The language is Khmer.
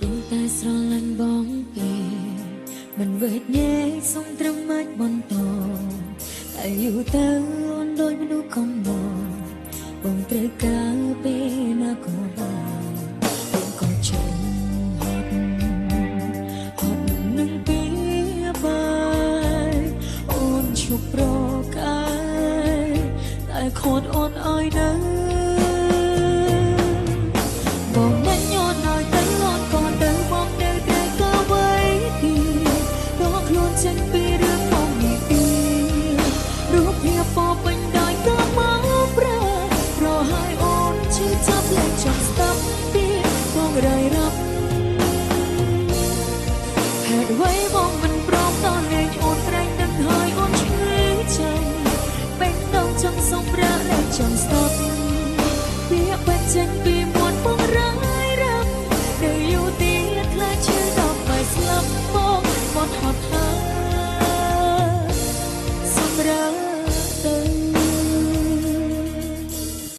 ព្រោះតែស្រឡាញ់បងពេកមិនវេទញែកសុំត្រឹមមិនបន្តតែយូរទៅអូនដូចមនុស្សខំបងបងត្រូវការពេលណាក៏បានបងក៏ចេញហត់នឹងពីបាយអូនឈប់ប្រកែតែខត់អូនឲ្យនៅ